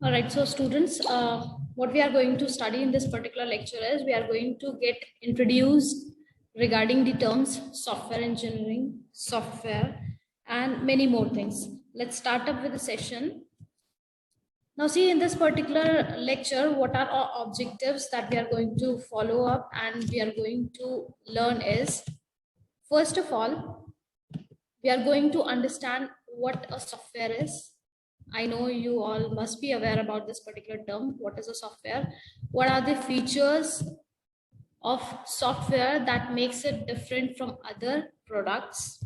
All right, so students, what we are going to study in this particular lecture is we are going to get introduced regarding the terms software engineering, software, and many more things. Let's start up with the session. Now, see, in this particular lecture, what are our objectives that we are going to follow up and we are going to learn is, first of all, we are going to understand what a software is. I know you all must be aware about this particular term. What is a software? What are the features of software that makes it different from other products?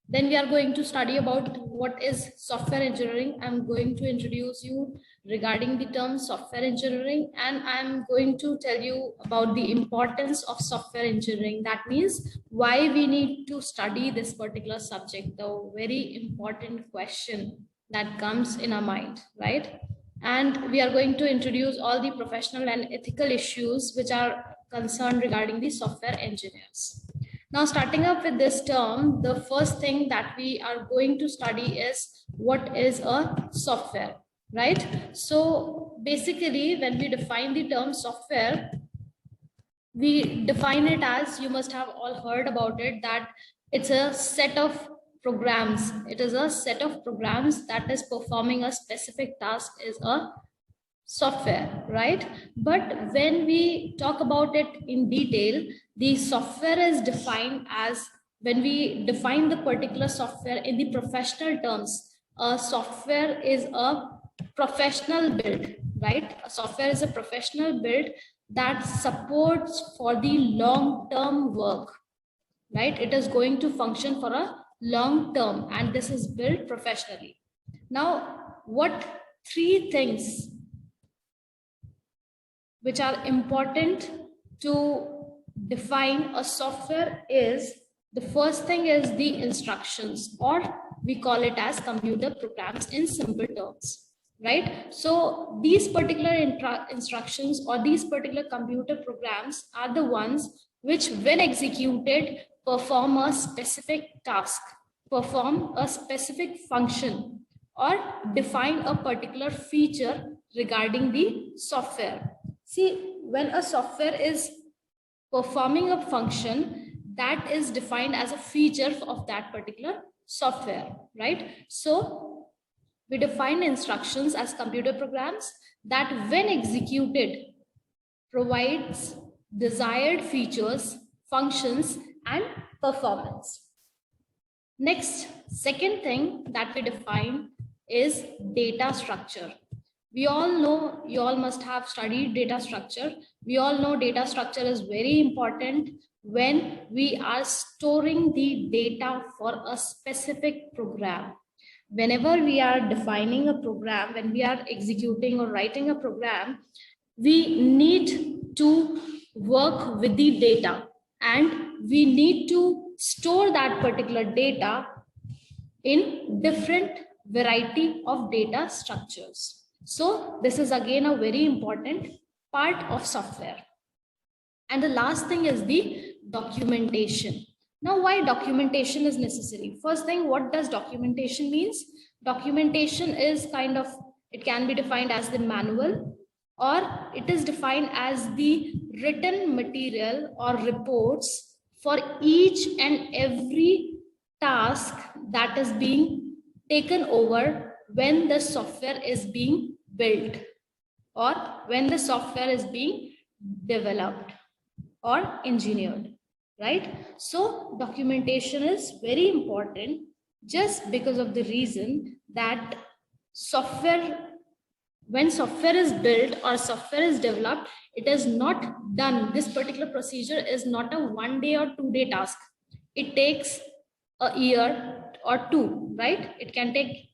Then we are going to study about what is software engineering. I'm going to introduce you regarding the term software engineering, and I'm going to tell you about the importance of software engineering. That means why we need to study this particular subject, the very important question that comes in our mind, right? And we are going to introduce all the professional and ethical issues which are concerned regarding the software engineers. Now, starting up with this term, the first thing that we are going to study is what is a software, right? So basically, when we define the term software, we define it as, you must have all heard about it, that it's a set of programs. It is a set of programs that is performing a specific task is a software, right? But when we talk about it in detail, the software is defined as, when we define the particular software in the professional terms, a software is a professional build, right? A software is a professional build that supports for the long-term work, right? It is going to function for a long term, and this is built professionally. Now, what three things which are important to define a software is, the first thing is the instructions, or we call it as computer programs in simple terms, right? So these particular instructions or these particular computer programs are the ones which, when executed, perform a specific task, perform a specific function, or define a particular feature regarding the software. See, when a software is performing a function, that is defined as a feature of that particular software, right? So we define instructions as computer programs that, when executed, provides desired features, functions, and performance. Next, second thing that we define is data structure. We all know, you all must have studied data structure. We all know data structure is very important when we are storing the data for a specific program. Whenever we are defining a program, when we are executing or writing a program, we need to work with the data, and we need to store that particular data in different variety of data structures. So this is again a very important part of software. And the last thing is the documentation. Now, why documentation is necessary? First thing, what does documentation means? Documentation is kind of, it can be defined as the manual, or it is defined as the written material or reports for each and every task that is being taken over when the software is being built, or when the software is being developed or engineered, right? So documentation is very important, just because of the reason that software, when software is built or software is developed, it is not done. This particular procedure is not a 1 day or 2 day task. It takes a year or two, right? It can take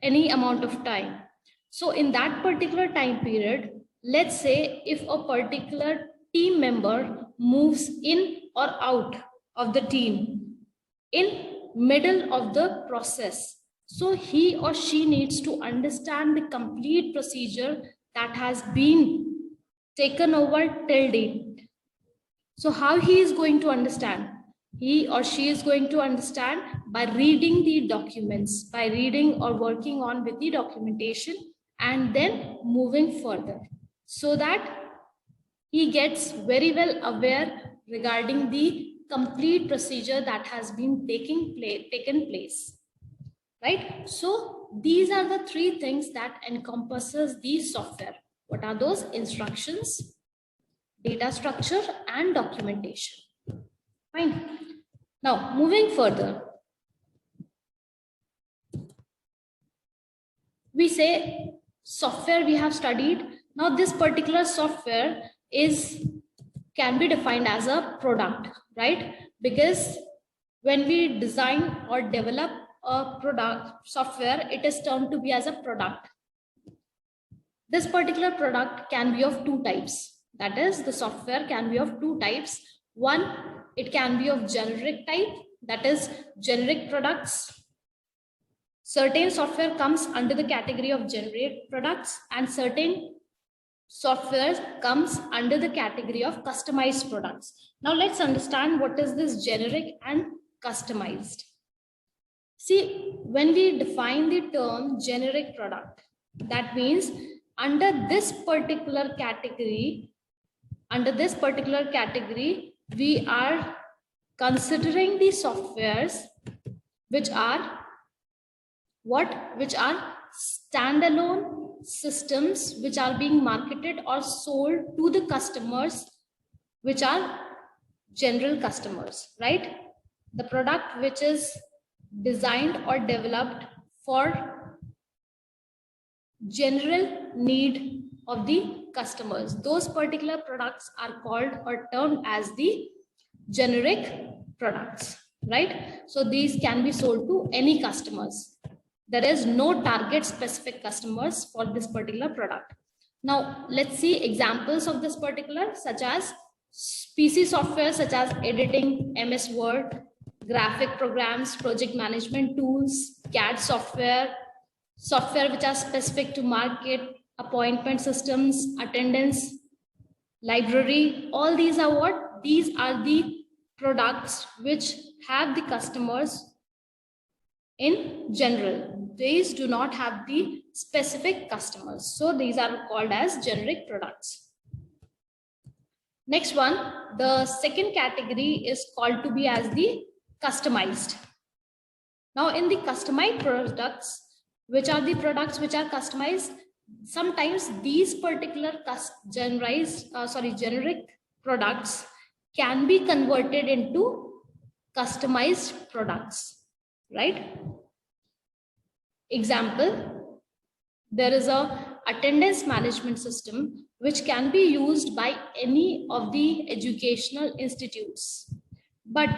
any amount of time. So in that particular time period, let's say if a particular team member moves in or out of the team in middle of the process, so he or she needs to understand the complete procedure that has been taken over till date. So how he is going to understand? He or she is going to understand by reading the documents, by reading or working on with the documentation, and then moving further, so that he gets very well aware regarding the complete procedure that has been taken place, right? So these are the three things that encompasses the software. What are those? Instructions, data structure, and documentation. Fine. Now moving further, we say software we have studied. Now this particular software can be defined as a product, right? Because when we design or develop a product software, it is termed to be as a product. This particular product can be of two types. That is, the software can be of two types. One, it can be of generic type, that is generic products. Certain software comes under the category of generic products, and certain software comes under the category of customized products. Now let's understand what is this generic and customized. See, when we define the term generic product, that means under this particular category, we are considering the softwares which are what? Which are standalone systems which are being marketed or sold to the customers, which are general customers, right? The product which is designed or developed for general need of the customers. Those particular products are called or termed as the generic products, right? So these can be sold to any customers. There is no target specific customers for this particular product. Now let's see examples of this particular, such as PC software such as editing, MS Word, graphic programs, project management tools, CAD software, software which are specific to market, appointment systems, attendance, library. All these are what? These are the products which have the customers in general. These do not have the specific customers. So these are called as generic products. Next one, the second category is called to be as the customized. Now in the customized products, which are the products which are customized, sometimes these particular generic products can be converted into customized products, right? Example, there is a attendance management system which can be used by any of the educational institutes. But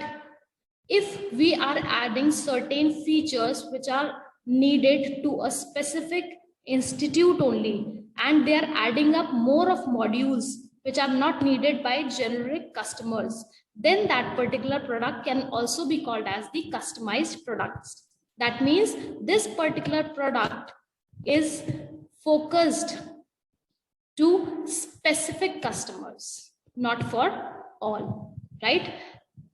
if we are adding certain features which are needed to a specific institute only, and they are adding up more of modules which are not needed by generic customers, then that particular product can also be called as the customized products. That means this particular product is focused to specific customers, not for all, right?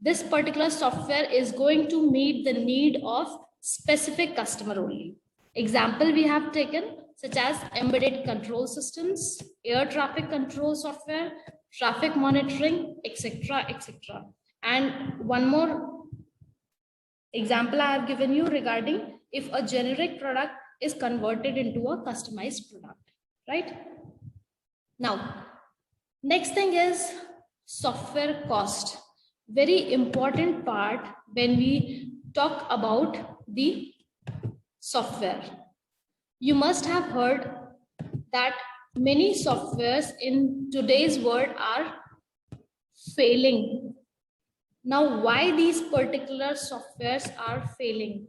This particular software is going to meet the need of specific customer only. Example we have taken, such as embedded control systems, air traffic control software, traffic monitoring, etc., etc. And one more example I have given you regarding if a generic product is converted into a customized product, right? Now, next thing is software cost. Very important part when we talk about the software. You must have heard that many softwares in today's world are failing. Now, why these particular softwares are failing?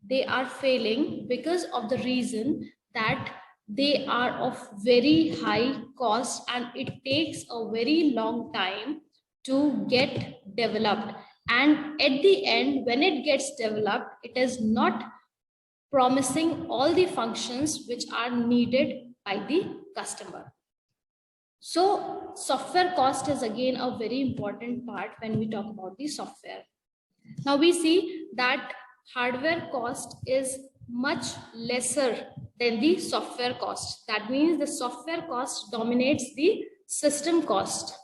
They are failing because of the reason that they are of very high cost and it takes a very long time to get developed. And at the end, when it gets developed, it is not promising all the functions which are needed by the customer. So software cost is again a very important part when we talk about the software. Now we see that hardware cost is much lesser than the software cost. That means the software cost dominates the system cost,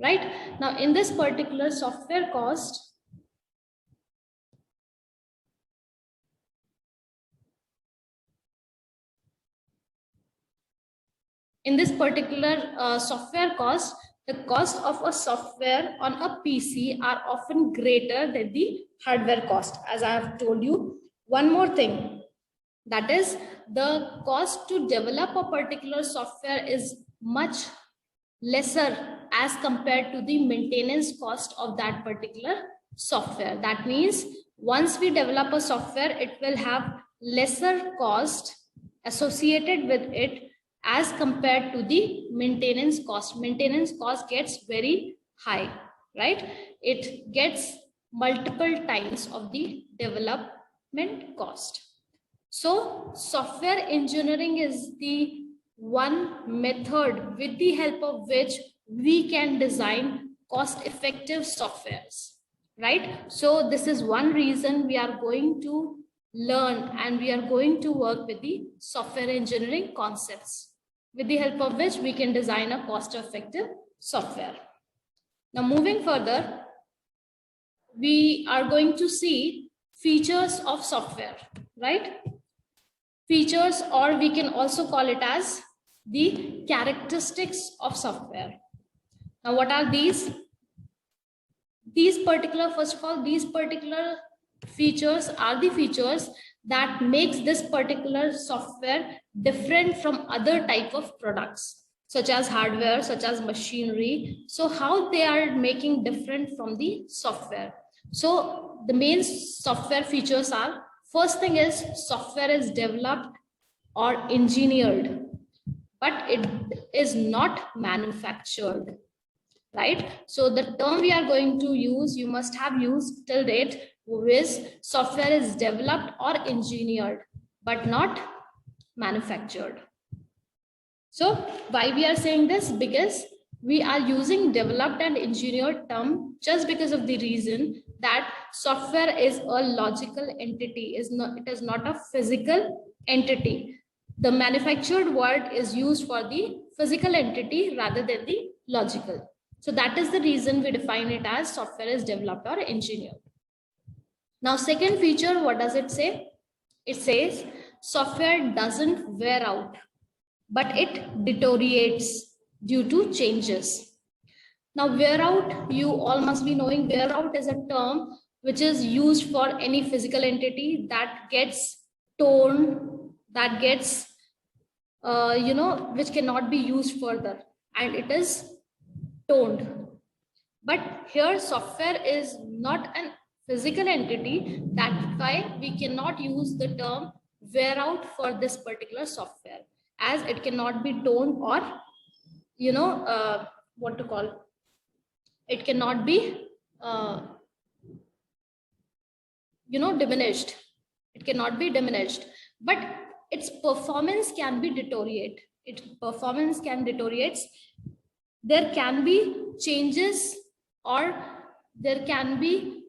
right? Now, in this particular software cost, software cost, the cost of a software on a PC are often greater than the hardware cost, as I have told you. One more thing, that is the cost to develop a particular software is much lesser as compared to the maintenance cost of that particular software. That means once we develop a software, it will have lesser cost associated with it as compared to the maintenance cost. Maintenance cost gets very high, right? It gets multiple times of the development cost. So software engineering is the one method with the help of which we can design cost-effective softwares, right? So this is one reason we are going to learn and we are going to work with the software engineering concepts, with the help of which we can design a cost-effective software. Now, moving further, we are going to see features of software, right? Features, or we can also call it as the characteristics of software. Now, what are these? First of all, these particular features are the features that makes this particular software different from other type of products, such as hardware, such as machinery. So how they are making different from the software? So the main software features are, first thing is software is developed or engineered, but it is not manufactured, right? So the term we are going to use, you must have used till date, is software is developed or engineered, but not manufactured. So why we are saying this? Because we are using developed and engineered term just because of the reason that software is a logical entity, it is not a physical entity. The manufactured word is used for the physical entity rather than the logical. So that is the reason we define it as software is developed or engineered. Now, second feature, what does it say? It says software doesn't wear out, but it deteriorates due to changes. Now, wear out, you all must be knowing, wear out is a term which is used for any physical entity that gets torn, that gets, which cannot be used further, and it is toned. But here software is not a physical entity, that's why we cannot use the term wear out for this particular software, as it cannot be toned or it cannot be diminished. It cannot be diminished, but its performance can be deteriorate. Its performance can deteriorate. There can be changes, or there can be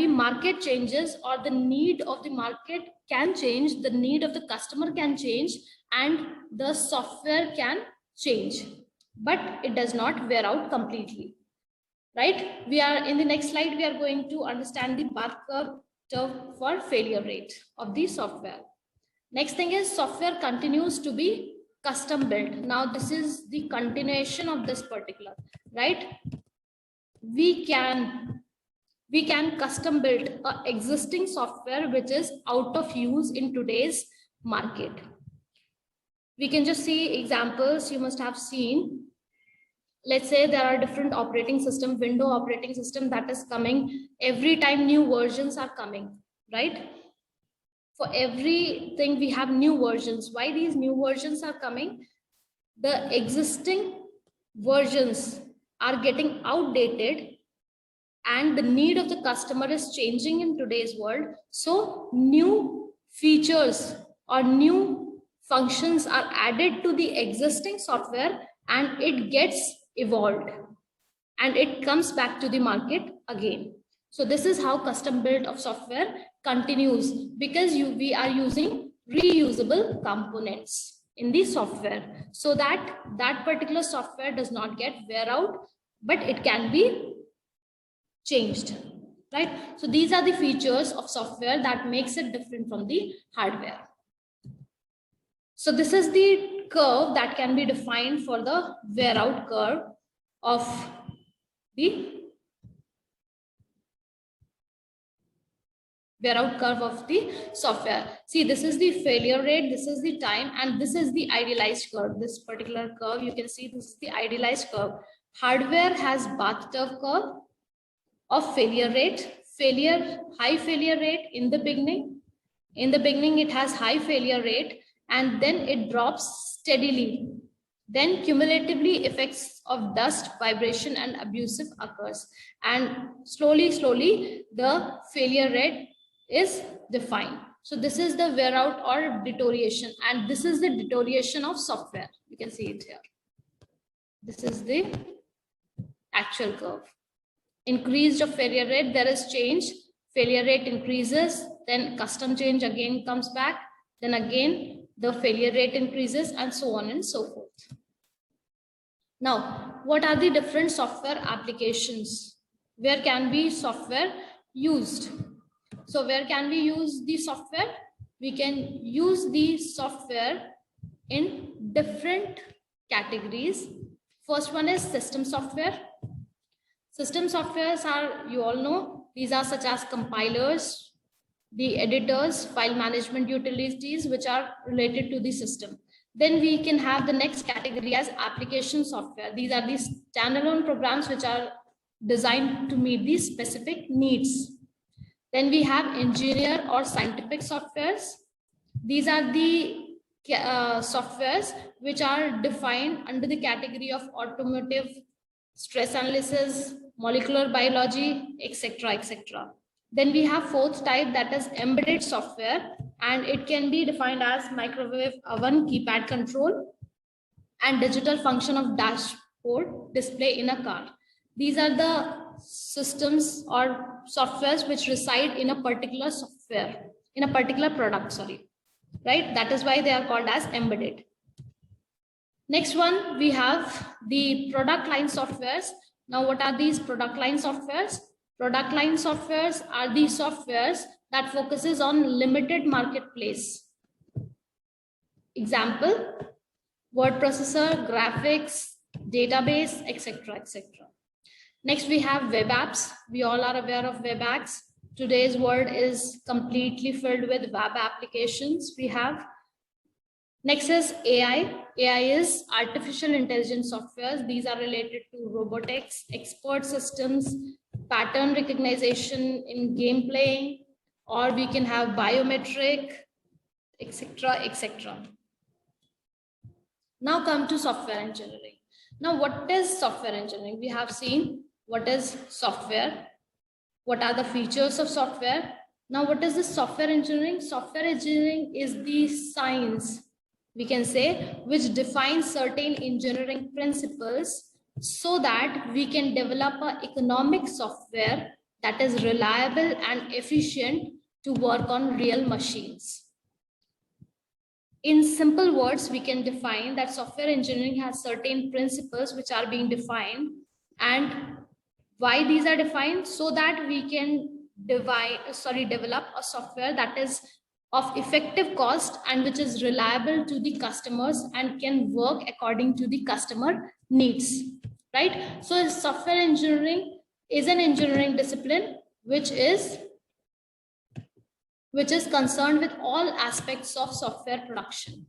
market changes, or the need of the market can change, the need of the customer can change, and the software can change, but it does not wear out completely, right? We are in the next slide, we are going to understand the Barker curve for failure rate of the software. Next thing is software continues to be custom built. Now this is the continuation of this particular, right? We can custom build a existing software which is out of use in today's market. We can just see examples you must have seen. Let's say there are different operating system, Windows operating system that is coming every time new versions are coming, right? For everything we have new versions. Why these new versions are coming? The existing versions are getting outdated and the need of the customer is changing in today's world. So new features or new functions are added to the existing software and it gets evolved and it comes back to the market again. So this is how custom build of software continues, because we are using reusable components in the software, so that that particular software does not get wear out, but it can be changed, right? So these are the features of software that makes it different from the hardware. So this is the curve that can be defined for the wear out curve of the wear out curve of the software. See, this is the failure rate, this is the time, and this is the idealized curve. This particular curve, you can see this is the idealized curve. Hardware has bathtub curve of failure rate, high failure rate in the beginning. In the beginning, it has high failure rate, and then it drops steadily. Then cumulatively effects of dust, vibration, and abusive occurs. And slowly, the failure rate is defined. So this is the wear out or deterioration, and this is the deterioration of software. You can see it here. This is the actual curve. Increased of failure rate, there is change. Failure rate increases, then custom change again comes back, then again the failure rate increases, and so on and so forth. Now, what are the different software applications? Where can be software used? So where can we use the software? We can use the software in different categories. First one is system software. System softwares are, you all know, these are such as compilers, the editors, file management utilities, which are related to the system. Then we can have the next category as application software. These are the standalone programs which are designed to meet these specific needs. Then we have engineer or scientific softwares. These are the softwares which are defined under the category of automotive, stress analysis, molecular biology, etc., etc. Then we have fourth type, that is embedded software, and it can be defined as microwave oven, keypad control, and digital function of dashboard display in a car. These are the systems or softwares which reside in a particular software, in a particular product, right? That is why they are called as embedded. Next one, we have the product line softwares. Now, what are these product line softwares? Product line softwares are the softwares that focuses on limited marketplace. Example, word processor, graphics, database, etc., etc. Next, we have web apps. We all are aware of web apps. Today's world is completely filled with web applications. We have next is AI. AI is artificial intelligence softwares. These are related to robotics, expert systems, pattern recognition in gameplay, or we can have biometric, etc., etc. Now come to software engineering. Now, what is software engineering? We have seen what is software, what are the features of software. Now, what is the software engineering? Software engineering is the science, we can say, which defines certain engineering principles so that we can develop an economic software that is reliable and efficient to work on real machines. In simple words, we can define that software engineering has certain principles which are being defined, and why these are defined, so that we can develop a software that is of effective cost and which is reliable to the customers and can work according to the customer needs, right? So software engineering is an engineering discipline which is concerned with all aspects of software production.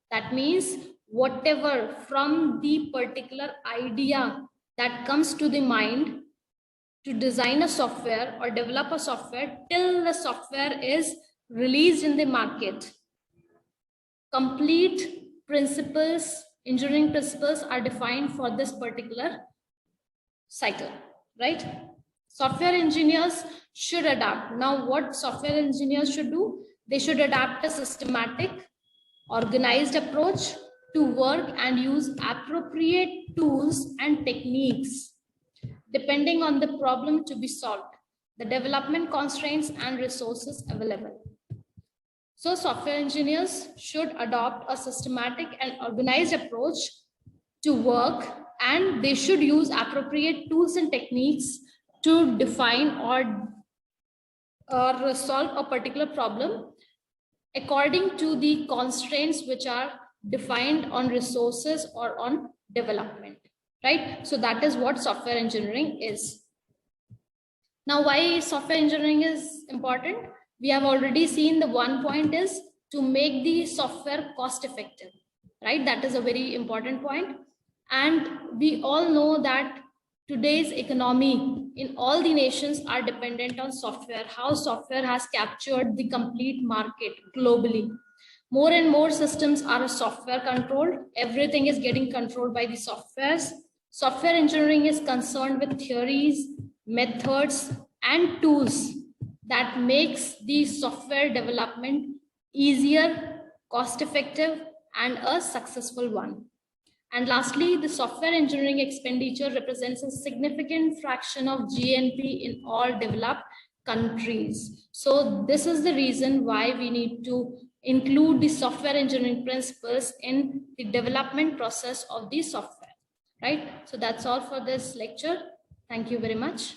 That means whatever from the particular idea that comes to the mind to design a software or develop a software till the software is released in the market. Complete principles, engineering principles are defined for this particular cycle, right? Software engineers should adapt. Now, what software engineers should do? They should adapt a systematic, organized approach to work and use appropriate tools and techniques depending on the problem to be solved. the development constraints and resources available. So software engineers should adopt a systematic and organized approach to work, and they should use appropriate tools and techniques to define or solve a particular problem according to the constraints which are defined on resources or on development, right? So that is what software engineering is. Now, why software engineering is important? We have already seen the one point is to make the software cost effective, right? That is a very important point. And we all know that today's economy in all the nations are dependent on software, how software has captured the complete market globally. More and more systems are software controlled. Everything is getting controlled by the softwares. Software engineering is concerned with theories, methods, and tools that makes the software development easier, cost effective, and a successful one. And lastly, the software engineering expenditure represents a significant fraction of GNP in all developed countries. So this is the reason why we need to include the software engineering principles in the development process of the software, right? So that's all for this lecture. Thank you very much.